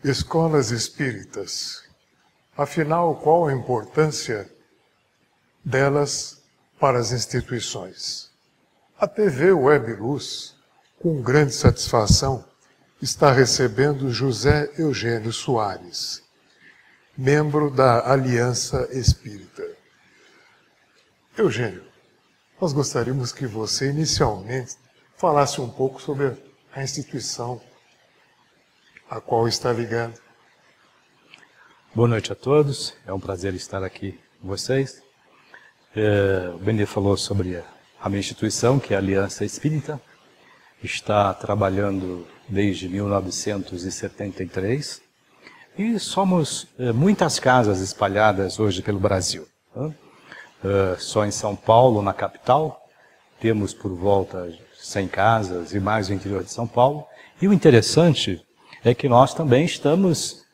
Escolas espíritas. Afinal, qual a importância delas para as instituições? A TV Web Luz, com grande satisfação, está recebendo José Eugênio Soares, membro da Aliança Espírita. Eugênio, nós gostaríamos que você inicialmente falasse um pouco sobre a instituição a qual está ligado. Boa noite a todos, é um prazer estar aqui com vocês. O Benê falou sobre a minha instituição, que é a Aliança Espírita. Está trabalhando desde 1973 e somos muitas casas espalhadas hoje pelo Brasil. Só em São Paulo, na capital, temos por volta de 100 casas e mais no interior de São Paulo. E o interessante é que nós também estamos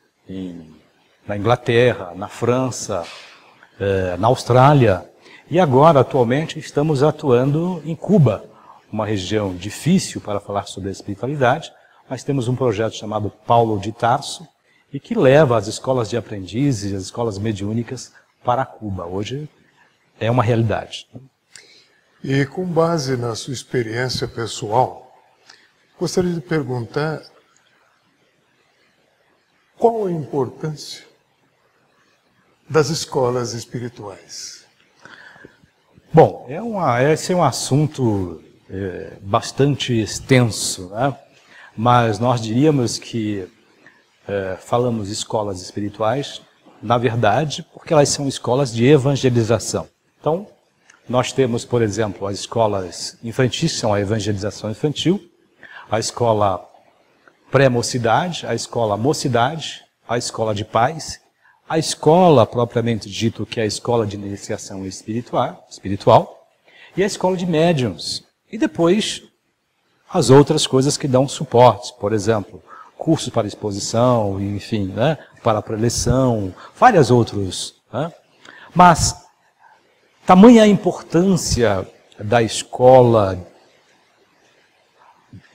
na Inglaterra, na França, na Austrália e agora, atualmente, estamos atuando em Cuba, uma região difícil para falar sobre a espiritualidade, mas temos um projeto chamado Paulo de Tarso e que leva as escolas de aprendizes, as escolas mediúnicas para Cuba. Hoje é uma realidade. E com base na sua experiência pessoal, gostaria de perguntar qual a importância das escolas espirituais? Bom, esse é um assunto bastante extenso, né? Mas nós diríamos que falamos escolas espirituais, na verdade, porque elas são escolas de evangelização. Então, nós temos, por exemplo, as escolas infantis, que são a evangelização infantil, a escola pré-mocidade, a escola mocidade, a escola de paz, a escola propriamente dito, que é a escola de iniciação espiritual, e a escola de médiuns. E depois, as outras coisas que dão suporte, por exemplo, cursos para exposição, enfim, né, para preleção, vários outros. Né? Mas, tamanha a importância da escola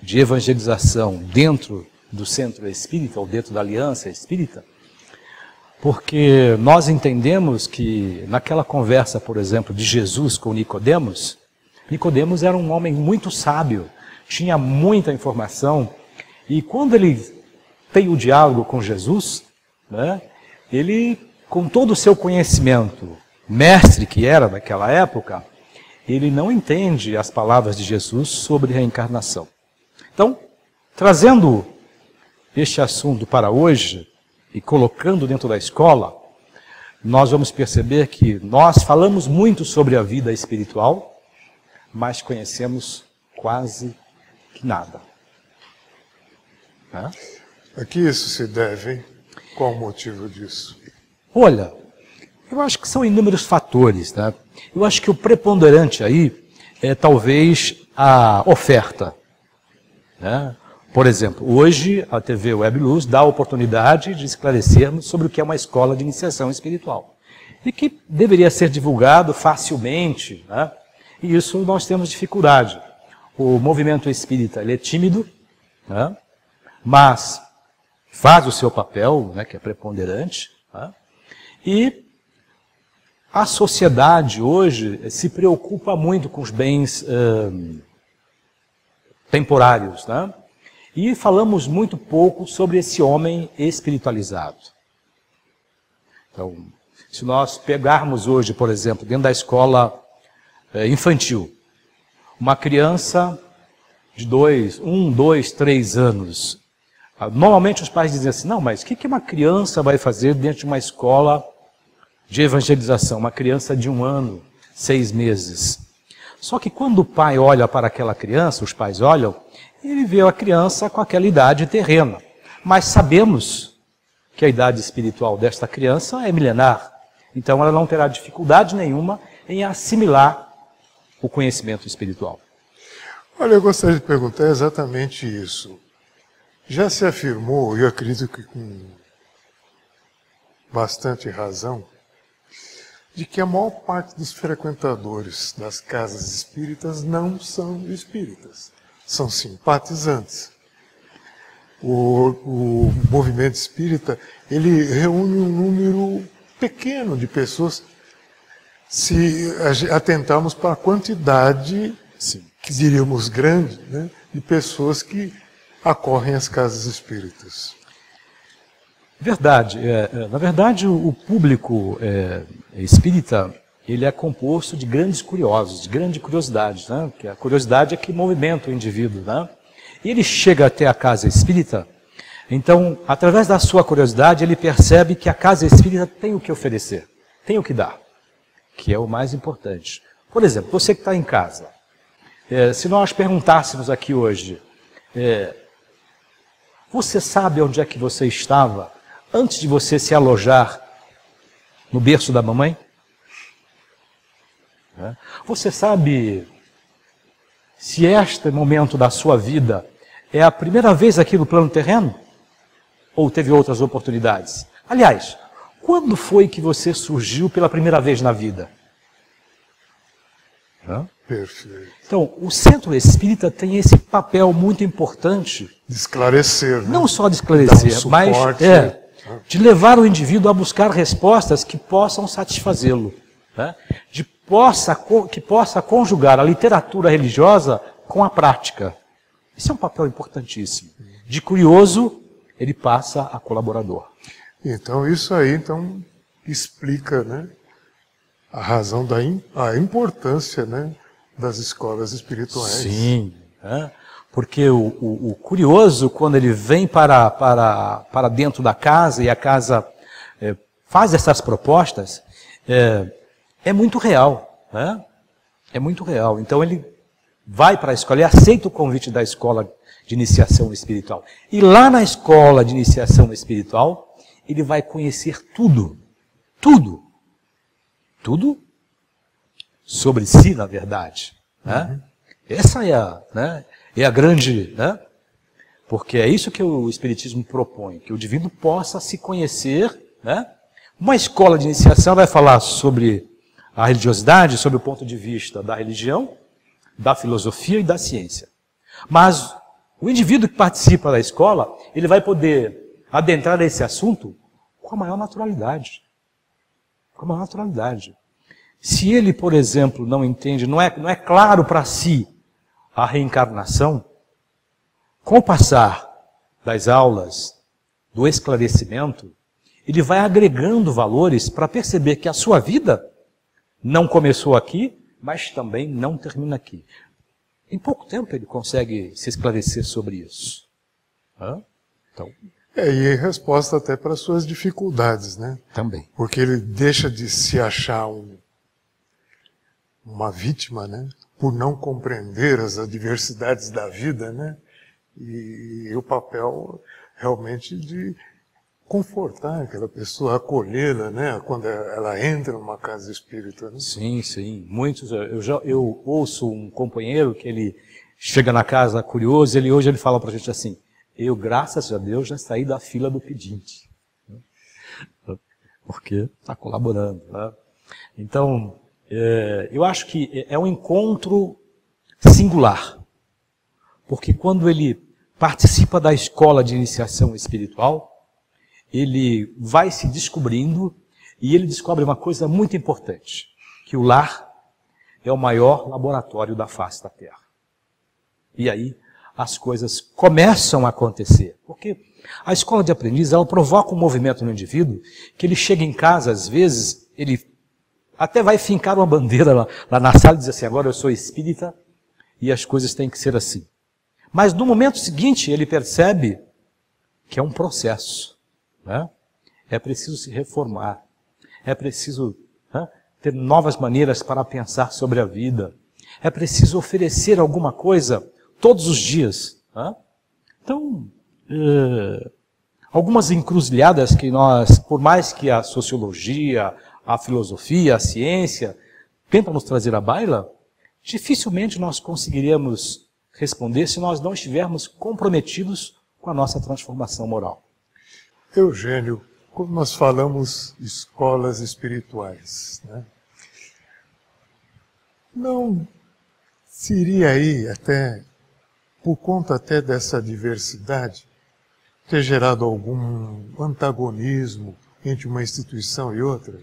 de evangelização dentro do centro espírita, ou dentro da aliança espírita, porque nós entendemos que naquela conversa, por exemplo, de Jesus com Nicodemos, Nicodemos era um homem muito sábio, tinha muita informação, e quando ele tem o diálogo com Jesus, né, ele, com todo o seu conhecimento, mestre que era naquela época, ele não entende as palavras de Jesus sobre reencarnação. Então, trazendo este assunto para hoje e colocando dentro da escola, nós vamos perceber que nós falamos muito sobre a vida espiritual, mas conhecemos quase que nada. Né? A que isso se deve, hein? Qual o motivo disso? Olha, eu acho que são inúmeros fatores. Né? Eu acho que o preponderante aí é talvez a oferta. Né? Por exemplo, hoje a TV Web Luz dá a oportunidade de esclarecermos sobre o que é uma escola de iniciação espiritual. E que deveria ser divulgado facilmente, né? E isso nós temos dificuldade. O movimento espírita ele é tímido, né? Mas faz o seu papel, né, que é preponderante. Né? E a sociedade hoje se preocupa muito com os bens temporários, né? E falamos muito pouco sobre esse homem espiritualizado. Então, se nós pegarmos hoje, por exemplo, dentro da escola infantil, uma criança de 1, 2, 3 anos, normalmente os pais dizem assim, não, mas o que uma criança vai fazer dentro de uma escola de evangelização? Uma criança de 1 ano, 6 meses. Só que quando o pai olha para aquela criança, os pais olham, ele vê a criança com aquela idade terrena. Mas sabemos que a idade espiritual desta criança é milenar. Então ela não terá dificuldade nenhuma em assimilar o conhecimento espiritual. Olha, eu gostaria de perguntar exatamente isso. Já se afirmou, e eu acredito que com bastante razão, de que a maior parte dos frequentadores das casas espíritas não são espíritas, são simpatizantes. o movimento espírita, ele reúne um número pequeno de pessoas se atentarmos para a quantidade, Sim. que diríamos grande, né, de pessoas que acorrem às casas espíritas. Verdade. Na verdade, o público espírita, ele é composto de grandes curiosos, de grande curiosidade, né? Porque a curiosidade é que movimenta o indivíduo, né? E ele chega até a casa espírita, então, através da sua curiosidade, ele percebe que a casa espírita tem o que oferecer, tem o que dar, que é o mais importante. Por exemplo, você que está em casa, se nós perguntássemos aqui hoje, você sabe onde é que você estava antes de você se alojar no berço da mamãe? Você sabe se este momento da sua vida é a primeira vez aqui no plano terreno? Ou teve outras oportunidades? Aliás, quando foi que você surgiu pela primeira vez na vida? Perfeito. Então, o centro espírita tem esse papel muito importante. De esclarecer, né? Não só de esclarecer, mas de levar o indivíduo a buscar respostas que possam satisfazê-lo. Né? Que possa conjugar a literatura religiosa com a prática. Esse é um papel importantíssimo. De curioso, ele passa a colaborador. Então, isso aí explica, né, a razão a importância, né, das escolas espirituais. Sim, porque o curioso, quando ele vem para dentro da casa e a casa faz essas propostas, é muito real. Né? É muito real. Então ele vai para a escola e aceita o convite da escola de iniciação espiritual. E lá na escola de iniciação espiritual, ele vai conhecer tudo. Tudo. Tudo sobre si, na verdade. Né? Essa é a grande... Né? Porque é isso que o Espiritismo propõe, que o indivíduo possa se conhecer. Né? Uma escola de iniciação vai falar sobre a religiosidade, sobre o ponto de vista da religião, da filosofia e da ciência. Mas o indivíduo que participa da escola, ele vai poder adentrar esse assunto com a maior naturalidade. Com a maior naturalidade. Se ele, por exemplo, não entende, não é claro para si a reencarnação, com o passar das aulas, do esclarecimento, ele vai agregando valores para perceber que a sua vida não começou aqui, mas também não termina aqui. Em pouco tempo ele consegue se esclarecer sobre isso. Então, e resposta até para as suas dificuldades, né? Também. Porque ele deixa de se achar uma vítima, né? Por não compreender as adversidades da vida, né? E o papel realmente de confortar aquela pessoa, acolhê-la, né? Quando ela entra numa casa espírita. Né? Sim, sim. Muitos. Eu ouço um companheiro que ele chega na casa curioso, hoje ele fala para a gente assim: eu, graças a Deus, já saí da fila do pedinte. Porque está colaborando. Né? Então, eu acho que é um encontro singular. Porque quando ele participa da escola de iniciação espiritual, ele vai se descobrindo e ele descobre uma coisa muito importante, que o lar é o maior laboratório da face da Terra. E aí as coisas começam a acontecer, porque a escola de aprendiz, ela provoca um movimento no indivíduo, que ele chega em casa, às vezes, ele até vai fincar uma bandeira lá na sala e diz assim: agora eu sou espírita e as coisas têm que ser assim. Mas no momento seguinte ele percebe que é um processo. Né? É preciso se reformar, é preciso ter novas maneiras para pensar sobre a vida, é preciso oferecer alguma coisa todos os dias. Né? Então, algumas encruzilhadas que nós, por mais que a sociologia, a filosofia, a ciência tentam nos trazer à baila, dificilmente nós conseguiríamos responder se nós não estivermos comprometidos com a nossa transformação moral. Eugênio, quando nós falamos escolas espirituais, né? Não seria aí, até por conta até dessa diversidade, ter gerado algum antagonismo entre uma instituição e outra?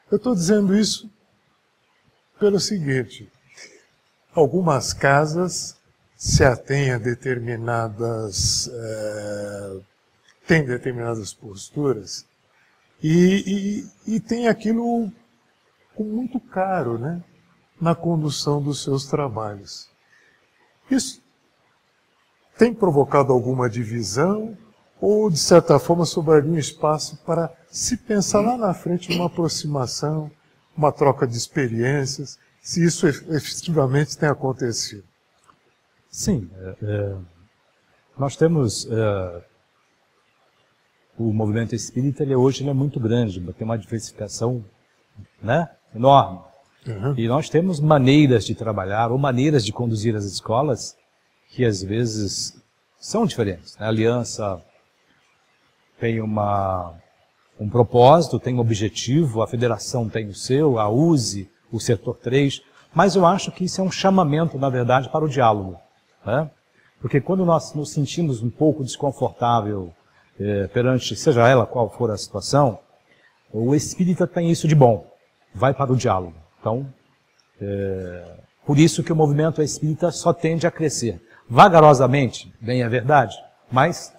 Eu estou dizendo isso pelo seguinte: algumas casas se atêm a determinadas, têm determinadas posturas e tem aquilo como muito caro, né, na condução dos seus trabalhos. Isso tem provocado alguma divisão ou, de certa forma, sobraria um espaço para se pensar lá na frente numa aproximação, uma troca de experiências, se isso efetivamente tem acontecido? Sim, nós temos o movimento espírita, hoje ele é muito grande, tem uma diversificação, né, enorme. Uhum. E nós temos maneiras de trabalhar ou maneiras de conduzir as escolas que às vezes são diferentes. A Aliança tem um propósito, tem um objetivo, a Federação tem o seu, a USE, o Setor 3, mas eu acho que isso é um chamamento, na verdade, para o diálogo. Né? Porque quando nós nos sentimos um pouco desconfortável perante, seja ela qual for a situação, o espírita tem isso de bom, vai para o diálogo. Então, por isso que o movimento espírita só tende a crescer. Vagarosamente, bem é verdade, mas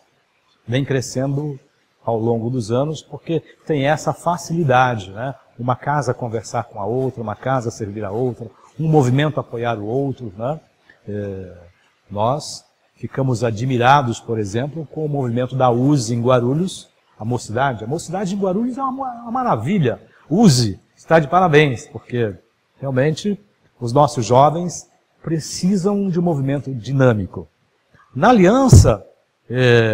vem crescendo ao longo dos anos, porque tem essa facilidade, né? Uma casa conversar com a outra, uma casa servir a outra, um movimento apoiar o outro, né? Nós ficamos admirados, por exemplo, com o movimento da USE em Guarulhos, a mocidade. A mocidade em Guarulhos é uma maravilha. USE está de parabéns, porque realmente os nossos jovens precisam de um movimento dinâmico. Na Aliança,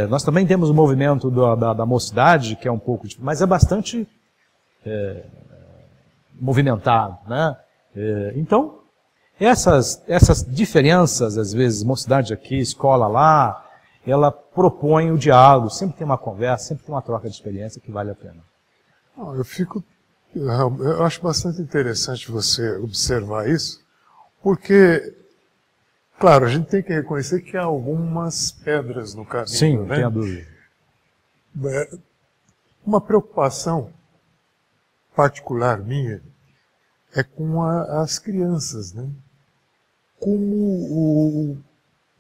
nós também temos o movimento da mocidade, que é um pouco, mas é bastante movimentado, né? Então, essas diferenças, às vezes, mocidade aqui, escola lá, ela propõe o diálogo, sempre tem uma conversa, sempre tem uma troca de experiência que vale a pena. Eu acho bastante interessante você observar isso, porque, claro, a gente tem que reconhecer que há algumas pedras no caminho. Sim, né? não tenha dúvida. Uma preocupação particular minha é com as crianças, né? Como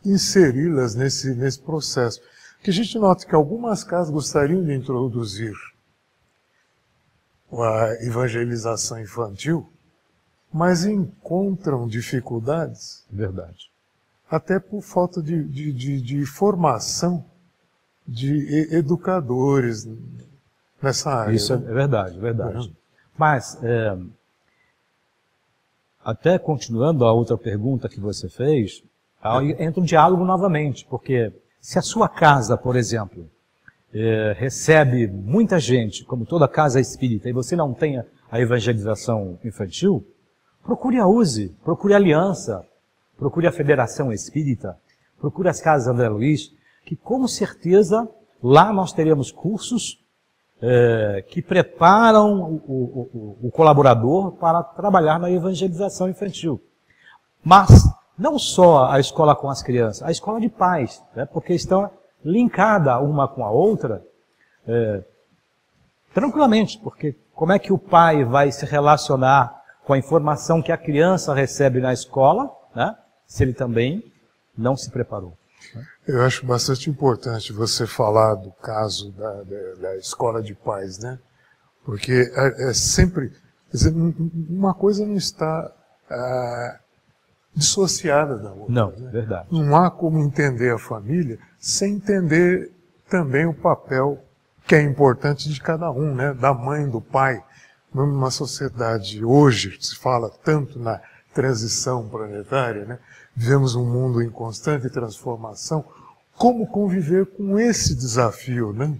inseri-las nesse processo. Que a gente nota que algumas casas gostariam de introduzir a evangelização infantil, mas encontram dificuldades. Verdade. Até por falta de formação de educadores nessa área. Isso é né? verdade, verdade. Uhum. Mas, até continuando a outra pergunta que você fez, aí entra um diálogo novamente, porque se a sua casa, por exemplo, recebe muita gente, como toda casa espírita, e você não tem a evangelização infantil, procure a USE, procure a Aliança, procure a Federação Espírita, procure as casas André Luiz, que com certeza lá nós teremos cursos que preparam o colaborador para trabalhar na evangelização infantil. Mas não só a escola com as crianças, a escola de pais, né, porque estão linkadas uma com a outra tranquilamente, porque como é que o pai vai se relacionar com a informação que a criança recebe na escola, né, se ele também não se preparou? Eu acho bastante importante você falar do caso da escola de pais, né? Porque é sempre... Quer dizer, uma coisa não está dissociada da outra. Não, né? verdade. Não há como entender a família sem entender também o papel que é importante de cada um, né? Da mãe, do pai. Numa sociedade hoje, se fala tanto na transição planetária, né? Vivemos um mundo em constante transformação. Como conviver com esse desafio, né?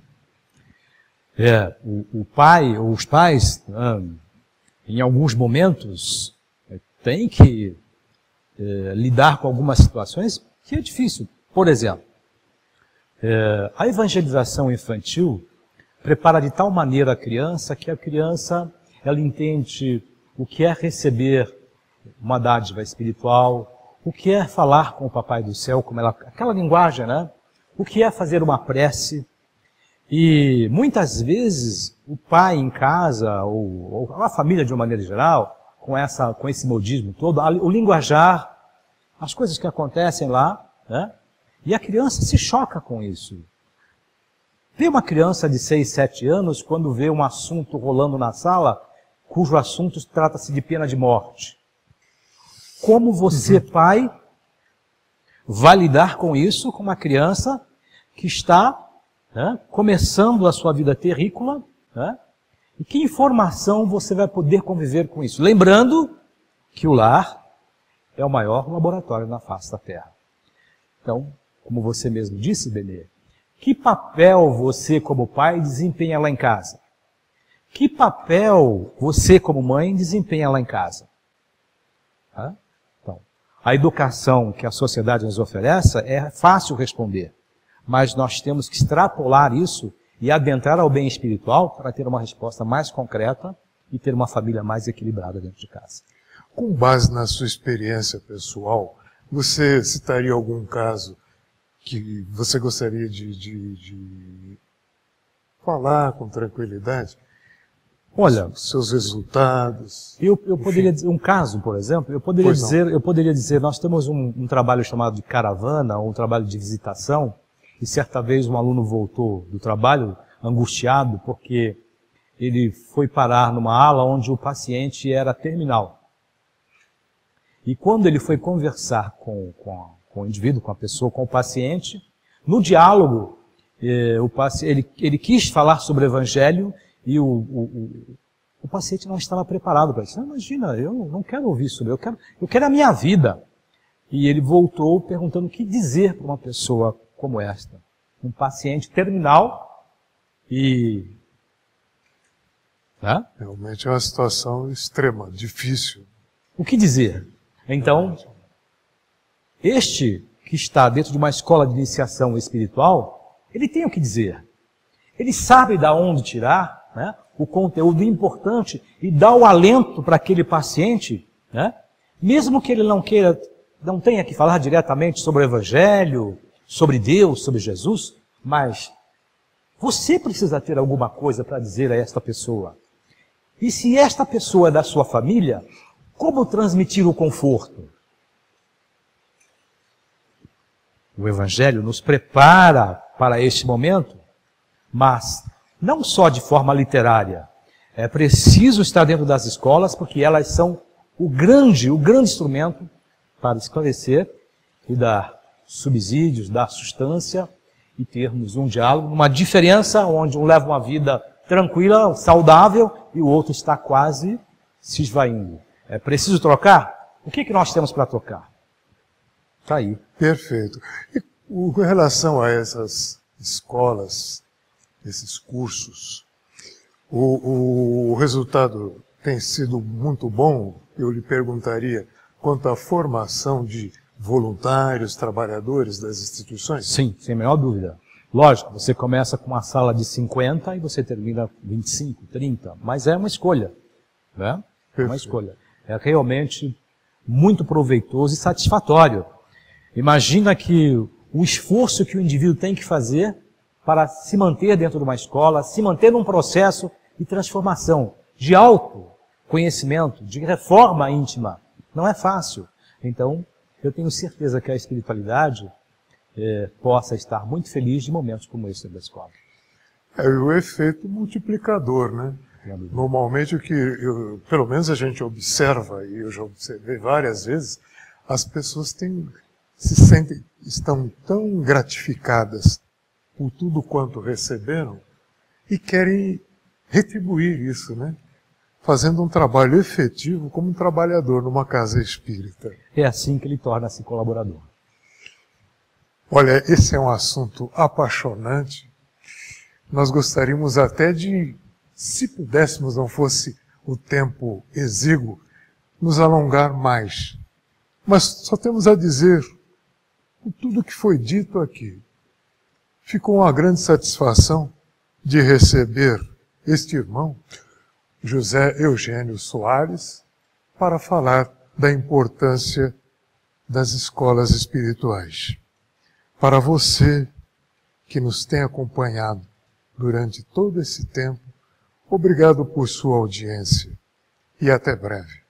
O pai, ou os pais, em alguns momentos, têm que lidar com algumas situações que é difícil. Por exemplo, a evangelização infantil prepara de tal maneira a criança que a criança ela entende o que é receber uma dádiva espiritual, o que é falar com o Papai do Céu, como aquela linguagem, né? o que é fazer uma prece. E muitas vezes o pai em casa, ou a família de uma maneira geral, com esse modismo todo, o linguajar, as coisas que acontecem lá, né? E a criança se choca com isso. Vê uma criança de 6, 7 anos, quando vê um assunto rolando na sala, cujo assunto trata-se de pena de morte. Como você, pai, vai lidar com isso, com uma criança que está, né, começando a sua vida terrícola, né? E que informação você vai poder conviver com isso? Lembrando que o lar é o maior laboratório na face da Terra. Então, como você mesmo disse, Benê, que papel você como pai desempenha lá em casa? Que papel você como mãe desempenha lá em casa? Então, a educação que a sociedade nos oferece é fácil responder, mas nós temos que extrapolar isso e adentrar ao bem espiritual para ter uma resposta mais concreta e ter uma família mais equilibrada dentro de casa. Com base na sua experiência pessoal, você citaria algum caso que você gostaria de falar com tranquilidade? Olha, os seus resultados. Eu poderia dizer um caso, por exemplo, eu poderia dizer, nós temos um trabalho chamado de caravana, um trabalho de visitação, e certa vez um aluno voltou do trabalho angustiado porque ele foi parar numa ala onde o paciente era terminal. E quando ele foi conversar com o indivíduo, com a pessoa, com o paciente, no diálogo, ele quis falar sobre o Evangelho e o paciente não estava preparado para isso. Imagina, eu não quero ouvir sobre isso, eu quero a minha vida. E ele voltou perguntando o que dizer para uma pessoa como esta. Um paciente terminal e... Né? Realmente é uma situação extrema, difícil. O que dizer? Então, este que está dentro de uma escola de iniciação espiritual, ele tem o que dizer. Ele sabe de onde tirar, né, o conteúdo importante e dá o alento para aquele paciente, né, mesmo que ele não tenha que falar diretamente sobre o Evangelho, sobre Deus, sobre Jesus, mas você precisa ter alguma coisa para dizer a esta pessoa. E se esta pessoa é da sua família, como transmitir o conforto? O Evangelho nos prepara para este momento, mas não só de forma literária. É preciso estar dentro das escolas, porque elas são o grande instrumento para esclarecer e dar subsídios, dar sustância e termos um diálogo, uma diferença onde um leva uma vida tranquila, saudável e o outro está quase se esvaindo. É preciso trocar? O que nós temos para trocar? Está aí. Perfeito. E com relação a essas escolas, esses cursos, o resultado tem sido muito bom? Eu lhe perguntaria quanto à formação de voluntários, trabalhadores das instituições? Sim, sem a menor dúvida. Lógico, você começa com uma sala de 50 e você termina 25, 30, mas é uma escolha, né? É uma escolha. É realmente muito proveitoso e satisfatório. Imagina que o esforço que o indivíduo tem que fazer para se manter dentro de uma escola, se manter num processo de transformação, de autoconhecimento, de reforma íntima. Não é fácil. Então, eu tenho certeza que a espiritualidade possa estar muito feliz de momentos como esse da escola. É o efeito multiplicador, né? Normalmente o que, pelo menos a gente observa, e eu já observei várias vezes, as pessoas estão tão gratificadas por tudo quanto receberam e querem retribuir isso, né? Fazendo um trabalho efetivo como um trabalhador numa casa espírita. É assim que ele torna-se colaborador. Olha, esse é um assunto apaixonante. Nós gostaríamos até de, se pudéssemos, não fosse o tempo exíguo, nos alongar mais. Mas só temos a dizer tudo o que foi dito aqui. Ficou uma grande satisfação de receber este irmão, José Eugênio Soares, para falar da importância das escolas espirituais. Para você que nos tem acompanhado durante todo esse tempo. Obrigado por sua audiência e até breve.